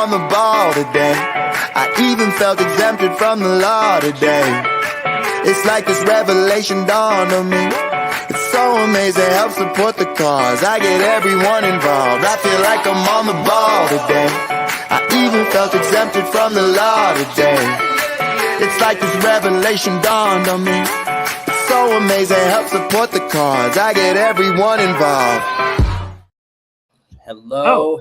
on the ball today. I even felt exempted from the law today. It's like this revelation dawned on me. It's so amazing, help support the cause. I get everyone involved. I feel like I'm on the ball today. I even felt exempted from the law today. It's like this revelation dawned on me. It's so amazing, help support the cause. I get everyone involved. Hello.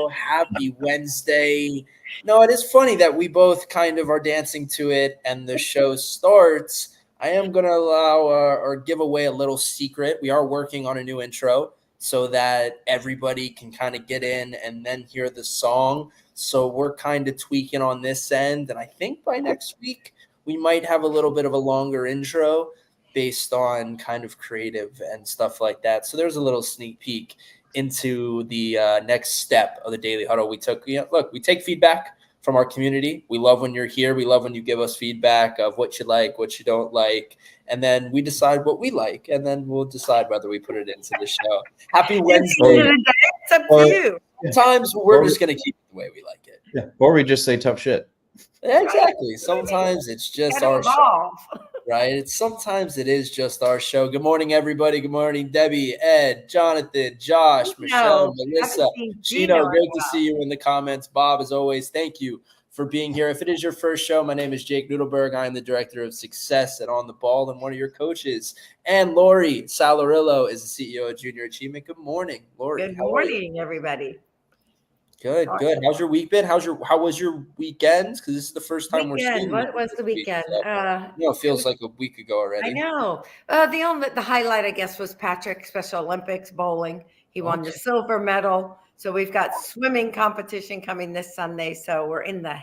Happy Wednesday. No, it is funny that we both kind of are dancing to it and the show starts. I am going to allow or give away a little secret. We are working on a new intro so that everybody can kind of get in and then hear the song. So we're kind of tweaking on this end. And I think by next week, we might have a little bit of a longer intro based on kind of creative and stuff like that. So there's a little sneak peek into the next step of the Daily Huddle. We take feedback from our community. We love when you're here. We love when you give us feedback of what you like, what you don't like. And then we decide what we like. And then we'll decide whether we put it into the show. Happy Wednesday. It's up to you. Sometimes we're just going to keep it the way we like it. Yeah. Or we just say tough shit. Exactly. Sometimes it's just our show. Right? Sometimes it is just our show. Good morning, everybody. Good morning, Debbie, Ed, Jonathan, Josh, Michelle, Melissa, Chino. Great to see you in the comments. Bob, as always, thank you for being here. If it is your first show, my name is Jake Nudelberg. I am the Director of Success at On the Ball and one of your coaches. And Lori Salarillo is the CEO of Junior Achievement. Good morning, Lori. Good morning, everybody. Good. How's your week been? How was your weekend? Because this is the first time we're seeing. What was the weekend? It feels like a week ago already. I know. The highlight, I guess, was Patrick Special Olympics bowling. He won the silver medal. So we've got swimming competition coming this Sunday. So we're in the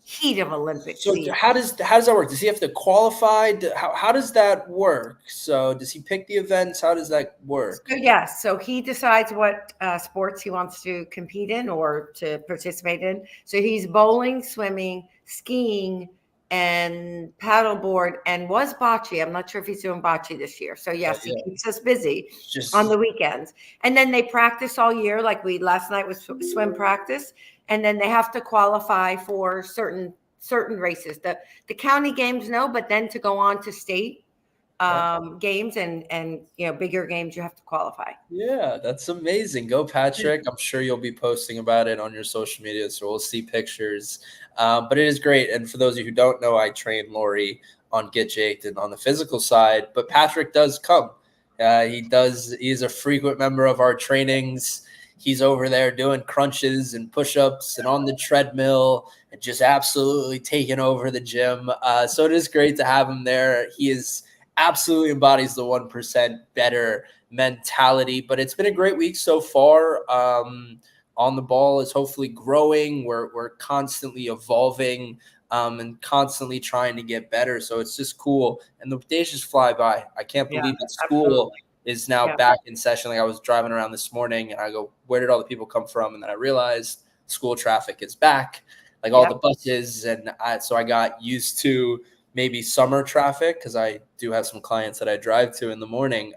heat of Olympics. So how does that work? Does he have to qualify? How does that work? So does he pick the events? How does that work? So he decides what sports he wants to compete in or to participate in. So he's bowling, swimming, skiing, and paddleboard, and was bocce. I'm not sure if he's doing bocce this year. So yes, he keeps us busy on the weekends. And then they practice all year. Like last night was swim practice. And then they have to qualify for certain races. The county games, no, but then to go on to state games and bigger games, you have to qualify. Yeah, that's amazing. Go, Patrick. I'm sure you'll be posting about it on your social media, so we'll see pictures. But it is great. And for those of you who don't know, I train Lori on Get Jaked and on the physical side, but Patrick does come. He's a frequent member of our trainings. He's over there doing crunches and push-ups and on the treadmill and just absolutely taking over the gym. So it is great to have him there. He absolutely embodies the 1% better mentality. But it's been a great week so far. On the Ball is hopefully growing. We're constantly evolving and constantly trying to get better. So it's just cool. And the days just fly by. I can't believe that school is now back in session. Like I was driving around this morning and I go, where did all the people come from? And then I realized school traffic is back, like all the buses. And so I got used to maybe summer traffic because I do have some clients that I drive to in the morning.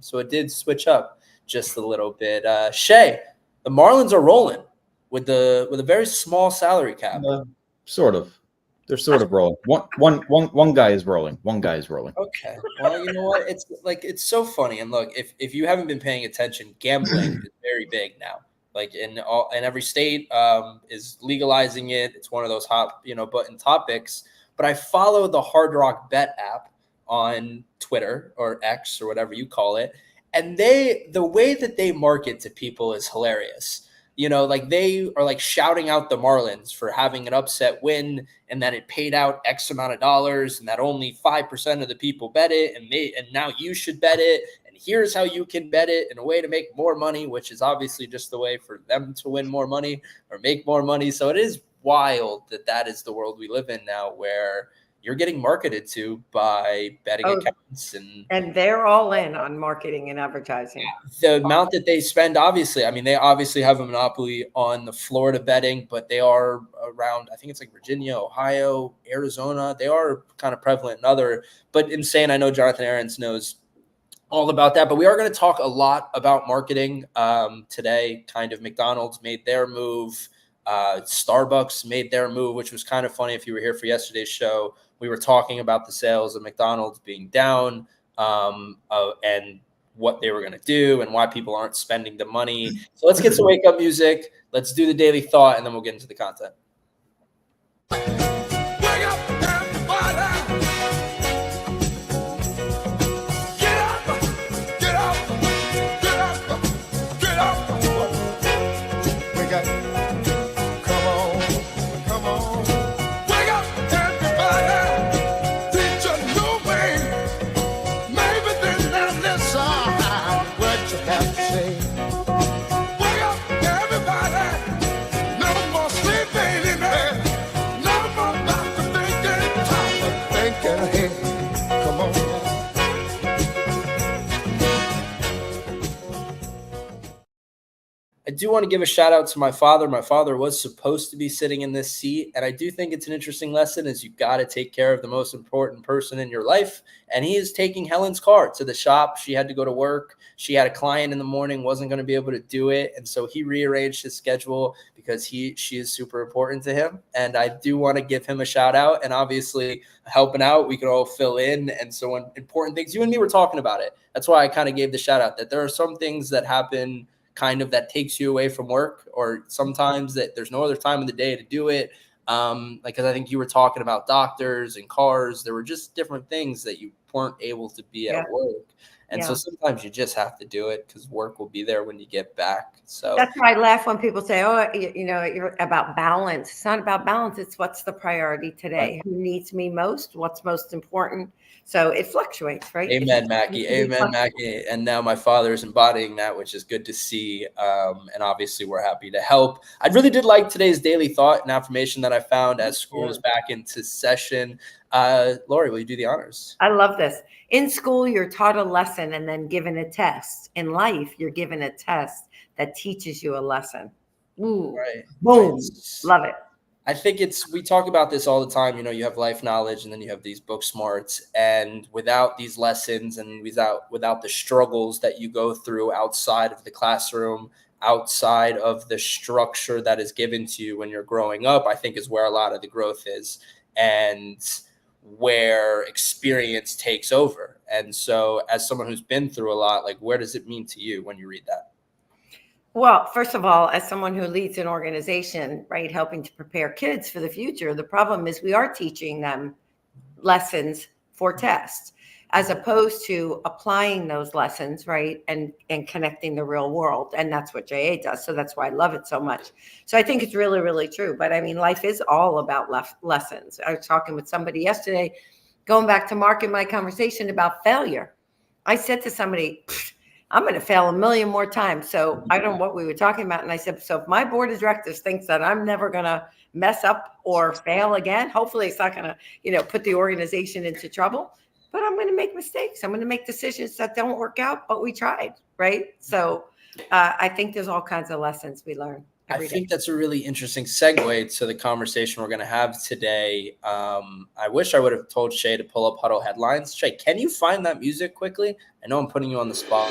So it did switch up just a little bit. Shay, the Marlins are rolling with a very small salary cap. Sort of. They're sort of rolling. One guy is rolling. One guy is rolling. Okay. Well, you know what? It's so funny. And look, if you haven't been paying attention, gambling is very big now. Like in every state is legalizing it. It's one of those hot, button topics. But I follow the Hard Rock Bet app on Twitter or X or whatever you call it. And the way that they market to people is hilarious. They are shouting out the Marlins for having an upset win and that it paid out X amount of dollars and that only 5% of the people bet it and now you should bet it. And here's how you can bet it in a way to make more money, which is obviously just the way for them to win more money or make more money. So it is wild that is the world we live in now where you're getting marketed to by betting accounts. And they're all in on marketing and advertising. The amount that they spend, they obviously have a monopoly on the Florida betting, but they are around, I think it's like Virginia, Ohio, Arizona. They are kind of prevalent in but insane. I know Jonathan Aarons knows all about that, but we are going to talk a lot about marketing today. Kind of McDonald's made their move. Starbucks made their move, which was kind of funny. If you were here for yesterday's show, we were talking about the sales of McDonald's being down and what they were going to do and why people aren't spending the money. So let's get some wake up music. Let's do the daily thought, and then we'll get into the content. I do want to give a shout out to my father. My father was supposed to be sitting in this seat, and I do think it's an interesting lesson is you got to take care of the most important person in your life, and he is taking Helen's car to the shop. She had to go to work. She had a client in the morning, wasn't going to be able to do it, and so he rearranged his schedule because she is super important to him, and I do want to give him a shout out, and obviously helping out, we can all fill in, and so when important things, you and me were talking about it. That's why I kind of gave the shout out that there are some things that happen kind of that takes you away from work, or sometimes that there's no other time of the day to do it. Because I think you were talking about doctors and cars. There were just different things that you weren't able to be at work. And so sometimes you just have to do it because work will be there when you get back. So that's why I laugh when people say, oh, you're about balance. It's not about balance. It's what's the priority today. Right. Who needs me most? What's most important? So it fluctuates, right? Amen, Mackie. Amen, Mackie. And now my father is embodying that, which is good to see. And obviously we're happy to help. I really did like today's daily thought and affirmation that I found as school is back into session. Lori, will you do the honors? I love this. In school, you're taught a lesson and then given a test. In life, you're given a test that teaches you a lesson. Ooh, right. Boom. Love it. I think we talk about this all the time. You have life knowledge and then you have these book smarts, and without these lessons and without the struggles that you go through outside of the classroom, outside of the structure that is given to you when you're growing up, I think is where a lot of the growth is and where experience takes over. And so as someone who's been through a lot, like, where does it mean to you when you read that? Well, first of all, as someone who leads an organization, right, helping to prepare kids for the future, the problem is we are teaching them lessons for tests as opposed to applying those lessons, right, and connecting the real world. And that's what JA does. So that's why I love it so much. So I think it's really, really true. But I mean, life is all about lessons. I was talking with somebody yesterday, going back to Mark in my conversation about failure. I said to somebody, I'm going to fail a million more times. So I don't know what we were talking about. And I said, so if my board of directors thinks that I'm never going to mess up or fail again, hopefully it's not going to, put the organization into trouble, but I'm going to make mistakes. I'm going to make decisions that don't work out, but we tried. Right. So I think there's all kinds of lessons we learn. I think that's a really interesting segue to the conversation we're going to have today. I wish I would have told Shay to pull up Huddle headlines. Shay, can you find that music quickly? I know I'm putting you on the spot.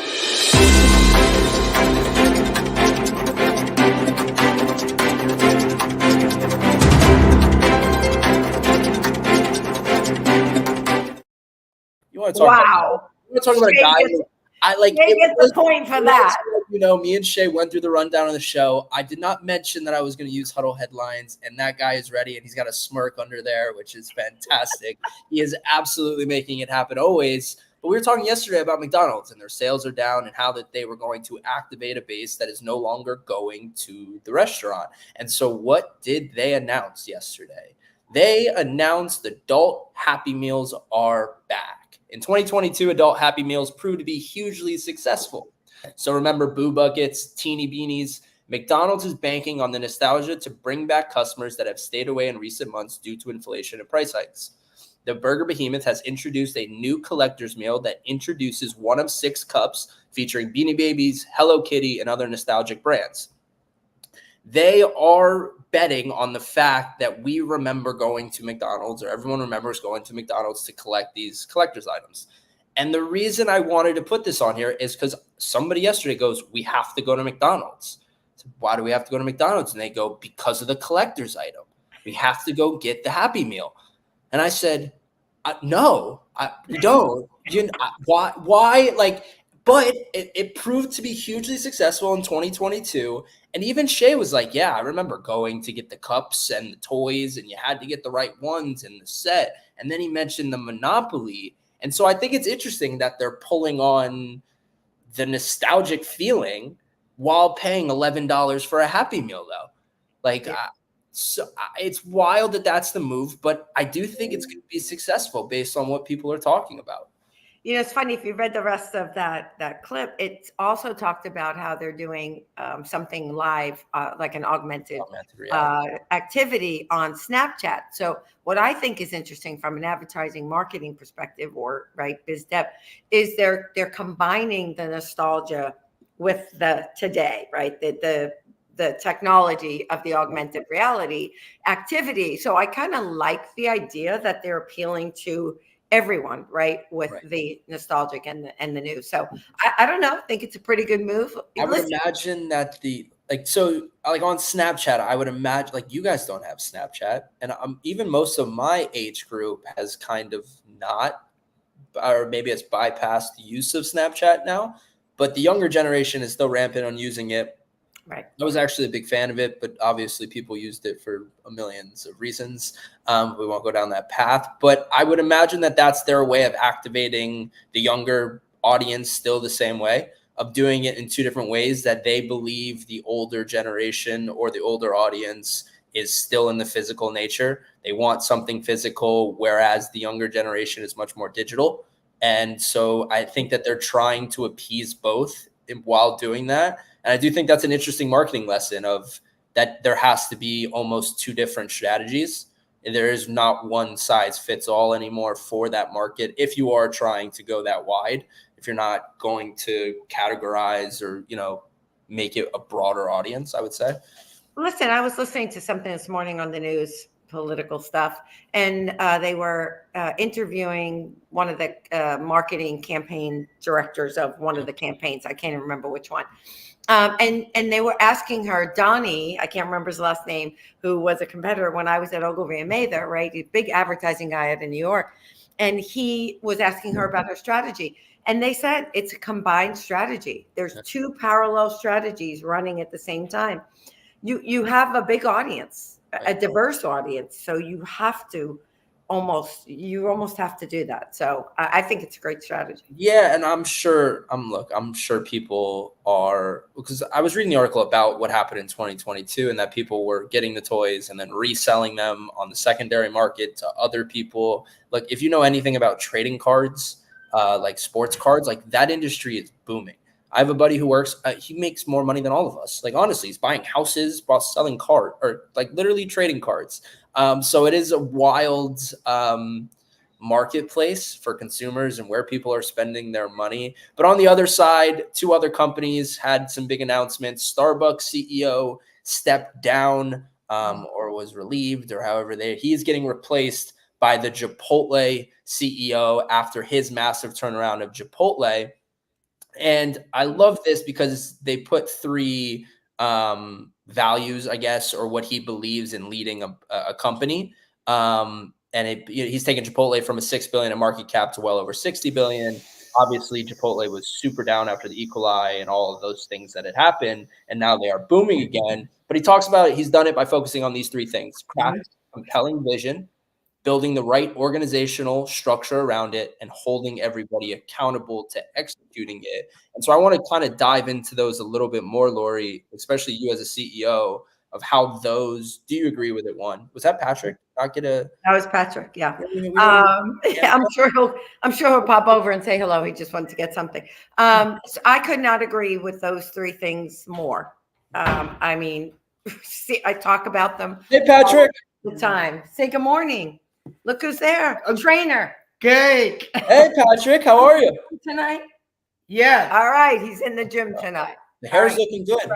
You want to talk wow. About a guy who, I like Shay gets the point for that. Me and Shay went through the rundown of the show. I did not mention that I was going to use Huddle headlines, and that guy is ready, and he's got a smirk under there, which is fantastic. He is absolutely making it happen always. But we were talking yesterday about McDonald's, and their sales are down, and how that they were going to activate a base that is no longer going to the restaurant. And so what did they announce yesterday? They announced adult Happy Meals are back. In 2022, adult Happy Meals proved to be hugely successful. So remember Boo Buckets, Teeny Beanies. McDonald's is banking on the nostalgia to bring back customers that have stayed away in recent months due to inflation and price hikes. The burger behemoth has introduced a new collector's meal that introduces one of 6 cups featuring Beanie Babies, Hello Kitty, and other nostalgic brands. They are betting on the fact that we remember going to McDonald's, or everyone remembers going to McDonald's to collect these collector's items. And the reason I wanted to put this on here is because somebody yesterday goes, we have to go to McDonald's. So why do we have to go to McDonald's? And they go, because of the collector's item. We have to go get the Happy Meal. And I said, no, we don't. Why? Like, but it proved to be hugely successful in 2022. And even Shay was like, yeah, I remember going to get the cups and the toys, and you had to get the right ones in the set. And then he mentioned the Monopoly. And so I think it's interesting that they're pulling on the nostalgic feeling while paying $11 for a Happy Meal, though. Like, Yeah. It's wild that that's the move, but I do think it's going to be successful based on what people are talking about. You know, it's funny, if you read the rest of that clip, it also talked about how they're doing something live, like an augmented activity on Snapchat. So what I think is interesting from an advertising marketing perspective, or right, biz dev, is they're combining the nostalgia with the today, right? The technology of the augmented reality activity. So I kind of like the idea that they're appealing to everyone, right, with the nostalgic and the new. So I don't know. I think it's a pretty good move. I would imagine that on Snapchat, I would imagine, like, you guys don't have Snapchat, and even most of my age group has kind of not, or maybe it's bypassed the use of Snapchat now, but the younger generation is still rampant on using it. Right. I was actually a big fan of it, but obviously people used it for millions of reasons. We won't go down that path, but I would imagine that that's their way of activating the younger audience still the same way, of doing it in two different ways that they believe the older generation or the older audience is still in the physical nature. They want something physical, whereas the younger generation is much more digital. And so I think that they're trying to appease both while doing that. And I do think that's an interesting marketing lesson, of that there has to be almost two different strategies. And there is not one size fits all anymore for that market. If you are trying to go that wide, if you're not going to categorize or, make it a broader audience, I would say. Listen, I was listening to something this morning on the news, political stuff, and they were interviewing one of the marketing campaign directors of one of the campaigns. I can't remember which one. And they were asking her, Donnie, I can't remember his last name, who was a competitor when I was at Ogilvy and Mather, right? A big advertising guy out in New York. And he was asking her about her strategy. And they said it's a combined strategy. There's two parallel strategies running at the same time. You have a big audience, a diverse audience. So you almost have to do that. So I think it's a great strategy. Yeah, and I'm sure people are, because I was reading the article about what happened in 2022, and that people were getting the toys and then reselling them on the secondary market to other people. Like, if you know anything about trading cards, like sports cards, like that industry is booming. I have a buddy who works, he makes more money than all of us. Like, honestly, he's buying houses while selling literally trading cards. So it is a wild marketplace for consumers and where people are spending their money. But on the other side, two other companies had some big announcements. Starbucks CEO stepped down or was relieved, or however he is getting replaced by the Chipotle CEO after his massive turnaround of Chipotle. And I love this because they put three values, I guess, or what he believes in leading a company. And he's taken Chipotle from a $6 billion in market cap to well over $60 billion. Obviously, Chipotle was super down after the E. coli and all of those things that had happened, and now they are booming again. But he talks about he's done it by focusing on these three things: craft compelling vision, building the right organizational structure around it, and holding everybody accountable to executing it. And so I want to kind of dive into those a little bit more, Lori, especially you as a CEO, of how those, do you agree with it? One, was that Patrick? That was Patrick. Yeah. I'm sure he'll pop over and say hello. He just wanted to get something. So I could not agree with those three things more. I mean, see, I talk about them. Hey, Patrick. All the time. Say good morning. Look who's there. A trainer. Good. Hey, Patrick. How are you? Tonight? Yeah. All right. He's in the gym tonight. The hair's looking good.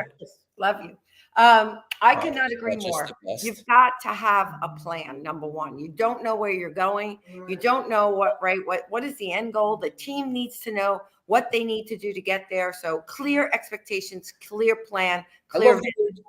Love you. I cannot agree That's just more. the best. You've got to have a plan. Number one, you don't know where you're going. You don't know what is the end goal. The team needs to know what they need to do to get there. So clear expectations, clear plan, clear I love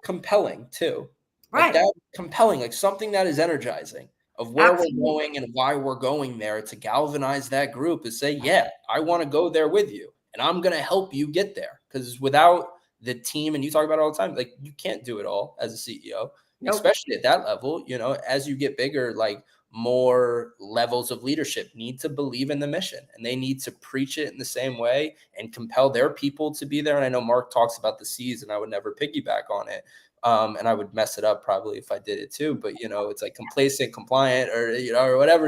compelling too. right. Like that compelling, like something that is energizing of where we're going and why we're going there, to galvanize that group and say, yeah, I want to go there with you and I'm going to help you get there. Because without the team, and you talk about it all the time, like you can't do it all as a CEO, especially at that level. You know, as you get bigger, like more levels of leadership need to believe in the mission and they need to preach it in the same way and compel their people to be there. And I know Mark talks about the C's, and I would never piggyback on it. And I would mess it up probably if I did it too. But, you know, it's like complacent, compliant, or, you know, or whatever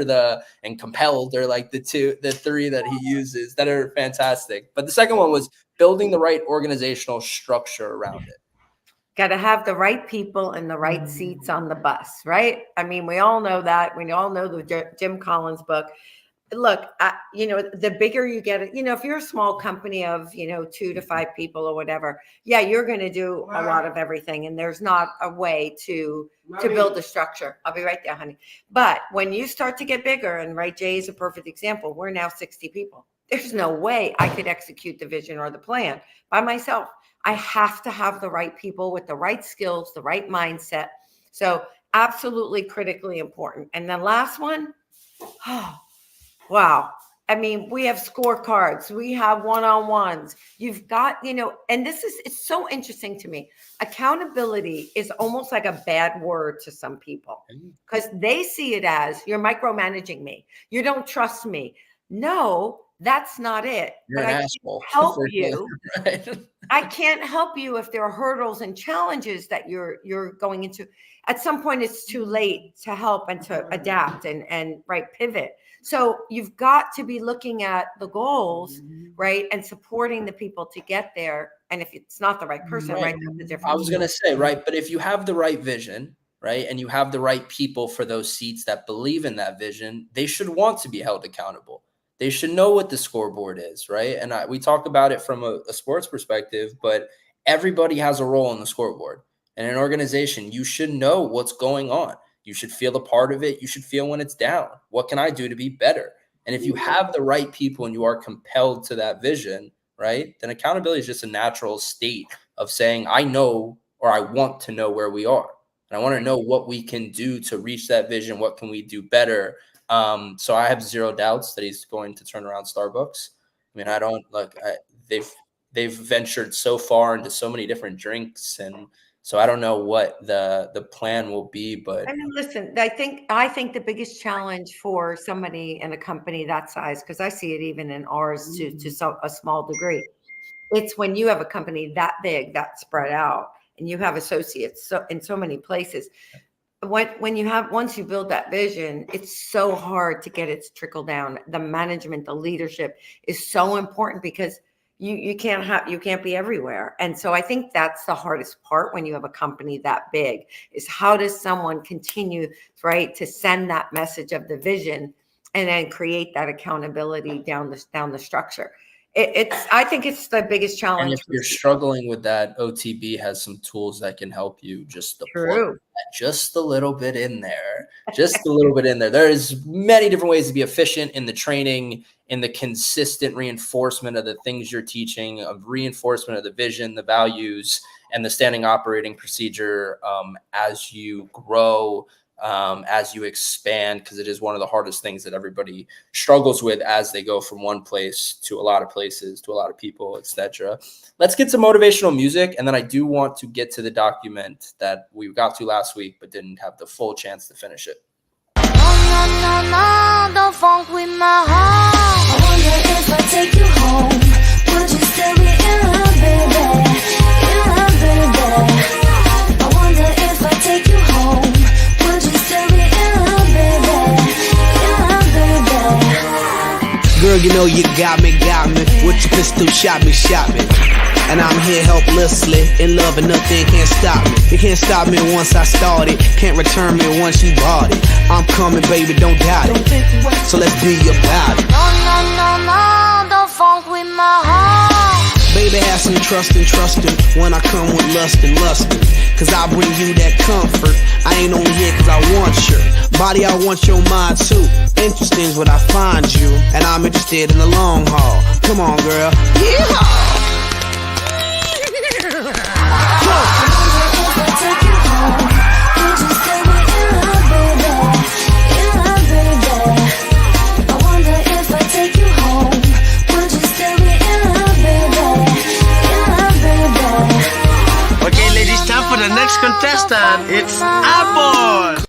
and compelled are like the three that he uses that are fantastic. But the second one was building the right organizational structure around it. Got to have the right people in the right seats on the bus, right? I mean, we all know that. We all know the Jim Collins book. Look, you know, the bigger you get it, you know, if you're a small company of, you know, 2 to 5 people or whatever, yeah, you're going to do a lot of everything. And there's not a way to build a structure. I'll be right there, honey. But when you start to get bigger, and right, Jay is a perfect example. We're now 60 people. There's no way I could execute the vision or the plan by myself. I have to have the right people with the right skills, the right mindset. So absolutely critically important. And then last one, wow. I mean, we have scorecards, we have one-on-ones. You've got, you know, and it's so interesting to me. Accountability is almost like a bad word to some people because they see it as you're micromanaging me. You don't trust me. No, that's not it. You're but an asshole. Help you. Right? I can't help you if there are hurdles and challenges that you're going into. At some point, it's too late to help and to adapt and pivot. So you've got to be looking at the goals, right, and supporting the people to get there. And if it's not the right person, right, that's the difference. I was going to say, right, but if you have the right vision, right, and you have the right people for those seats that believe in that vision, they should want to be held accountable. They should know what the scoreboard is, right? And we talk about it from a sports perspective, but everybody has a role in the scoreboard. In an organization, you should know what's going on. You should feel a part of it. You should feel when it's down. What can I do to be better? And if you have the right people and you are compelled to that vision, right, then accountability is just a natural state of saying, I know, or I want to know where we are. And I want to know what we can do to reach that vision. What can we do better? So I have zero doubts that he's going to turn around Starbucks. I mean, I don't like they've ventured so far into so many different drinks, and so I don't know what the plan will be. But I mean, listen, I think the biggest challenge for somebody in a company that size, because I see it even in ours to a small degree, it's when you have a company that big, that spread out, and you have associates in so many places. Once you build that vision, it's so hard to get it to trickle down. The management, the leadership is so important because you can't be everywhere. And so I think that's the hardest part when you have a company that big, is how does someone continue, right, to send that message of the vision and then create that accountability down the structure. I think it's the biggest challenge. And if you're struggling with that, OTB has some tools that can help you just just a little bit in there, There's many different ways to be efficient in the training, in the consistent reinforcement of the things you're teaching, of reinforcement of the vision, the values, and the standing operating procedure as you grow, as you expand, because it is one of the hardest things that everybody struggles with as they go from one place to a lot of places, to a lot of people, etc. Let's get some motivational music, and then I do want to get to the document that we got to last week but didn't have the full chance to finish it. No, don't funk with my heart. I wonder if I take you home, would you still be in love, baby? In love, baby. I wonder if I take you home, would you still be in love, baby? In love, baby. Girl, you know you got me. With your pistol, shot me. And I'm here helplessly, in love and nothing can't stop me. You can't stop me once I started, can't return me once you bought it. I'm coming, baby, don't doubt it. So let's be about it. No, don't funk with my heart. Baby, Baby, have some trust when I come with lustin'. Cause I bring you that comfort. I ain't only here cause I want your body, I want your mind too. Interesting is what I find you, and I'm interested in the long haul. Come on, girl. Yeehaw! Take you home. Would you stay with your love, baby? Your love, baby. I wonder if I take you home. Would you stay with your love, baby? Your love, baby. Okay, ladies, time for the next contestant. It's Apple.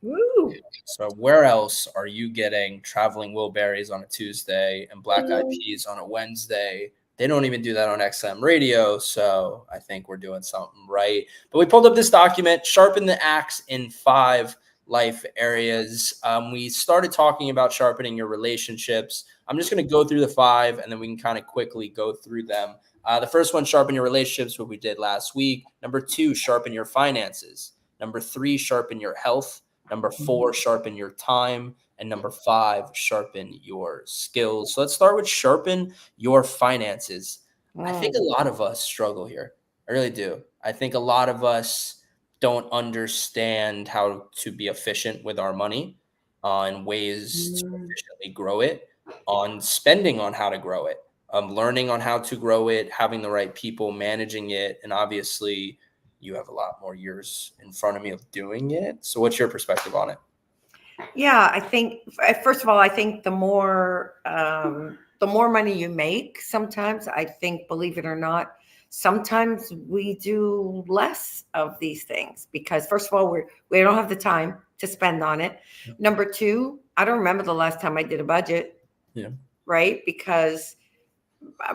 Woo. So where else are you getting traveling Wilburys on a Tuesday and Black Eyed Peas on a Wednesday? They don't even do that on XM radio, so I think we're doing something right. But we pulled up this document, Sharpen the Axe in 5 Life Areas. We started talking about sharpening your relationships. I'm just going to go through the 5, and then we can kind of quickly go through them. The first one, sharpen your relationships, what we did last week. Number 2, sharpen your finances. Number 3, sharpen your health. Number 4, sharpen your time. And number 5, sharpen your skills. So let's start with sharpen your finances. I think a lot of us struggle here. I really do. I think a lot of us don't understand how to be efficient with our money, on ways to efficiently grow it, on spending on how to grow it, learning on how to grow it, having the right people managing it. And obviously, you have a lot more years in front of me of doing it. So what's your perspective on it? Yeah, I think first of all, I think the more money you make, sometimes I think, believe it or not, sometimes we do less of these things because first of all, we don't have the time to spend on it. Number 2, I don't remember the last time I did a budget. Yeah. Right, because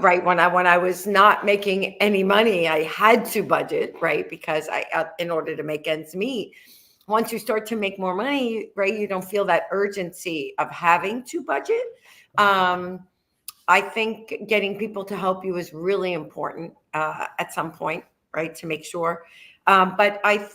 when I was not making any money, I had to budget, right, because in order to make ends meet. Once you start to make more money, right, you don't feel that urgency of having to budget. I think getting people to help you is really important at some point, right, to make sure. But I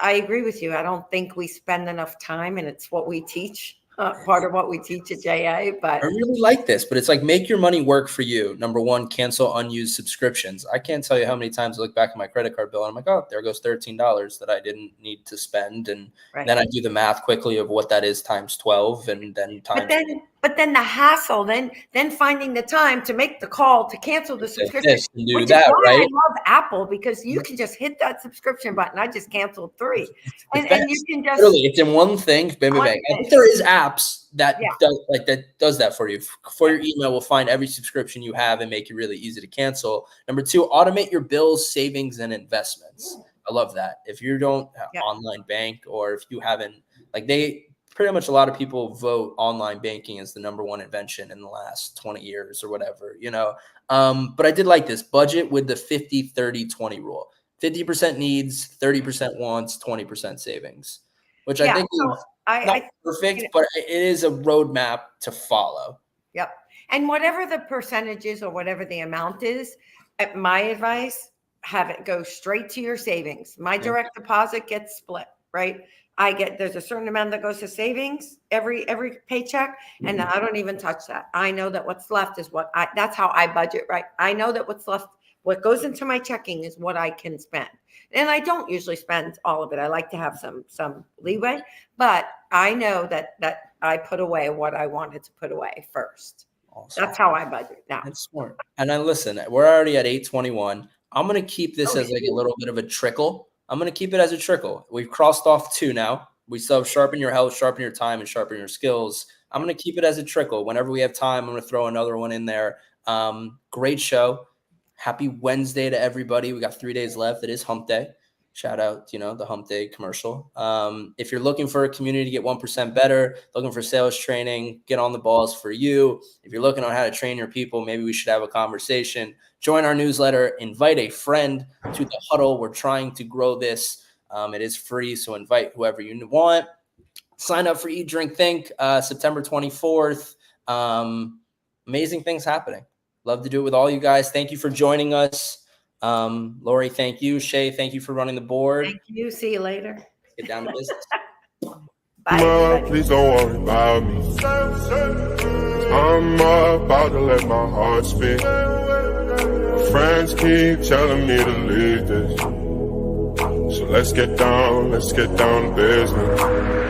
agree with you. I don't think we spend enough time, and it's what we teach. Part of what we teach at JA, but I really like this, but it's like, make your money work for you. Number 1, cancel unused subscriptions. I can't tell you how many times I look back at my credit card bill and I'm like, oh, there goes $13 that I didn't need to spend. And then I do the math quickly of what that is times 12 and then times. But then the hassle, then finding the time to make the call to cancel the subscription. Do that, right? I love Apple because you can just hit that subscription button. I just canceled 3, and you can just literally, it's in one thing. Bang, bang, bang. I think there is apps that does that for you. For your email, will find every subscription you have and make it really easy to cancel. Number 2, automate your bills, savings, and investments. I love that. If you don't have online bank, or if you haven't, pretty much a lot of people vote online banking as the number 1 invention in the last 20 years or whatever, But I did like this budget with the 50-30-20 rule. 50% needs, 30% wants, 20% savings, which I think is not perfect, but it is a roadmap to follow. Yep. And whatever the percentage is or whatever the amount is, my advice, have it go straight to your savings. My direct deposit gets split, right? There's a certain amount that goes to savings every paycheck, and I don't even touch that. I know that what's left is that's how I budget, right? I know that what's left, what goes into my checking is what I can spend. And I don't usually spend all of it. I like to have some leeway, but I know that I put away what I wanted to put away first. Awesome. That's how I budget now. That's smart. And then listen, we're already at 8:21. I'm going to keep this as a little bit of a trickle. I'm going to keep it as a trickle. We've crossed off 2 now. We still have sharpen your health, sharpen your time, and sharpen your skills. I'm going to keep it as a trickle. Whenever we have time, I'm going to throw another one in there. Great show. Happy Wednesday to everybody. We got 3 days left. It is hump day. Shout out, the hump day commercial. If you're looking for a community to get 1% better, looking for sales training, get on the balls for you. If you're looking on how to train your people, maybe we should have a conversation. Join our newsletter, invite a friend to the Huddle. We're trying to grow this. It is free, so invite whoever you want. Sign up for Eat, Drink, Think, September 24th. Amazing things happening. Love to do it with all you guys. Thank you for joining us. Lori, thank you. Shay, thank you for running the board. Thank you. See you later. Let's get down to business. Bye. Please don't worry about me. I'm about to let my heart speak. friends keep telling me to leave this. So let's get down to business.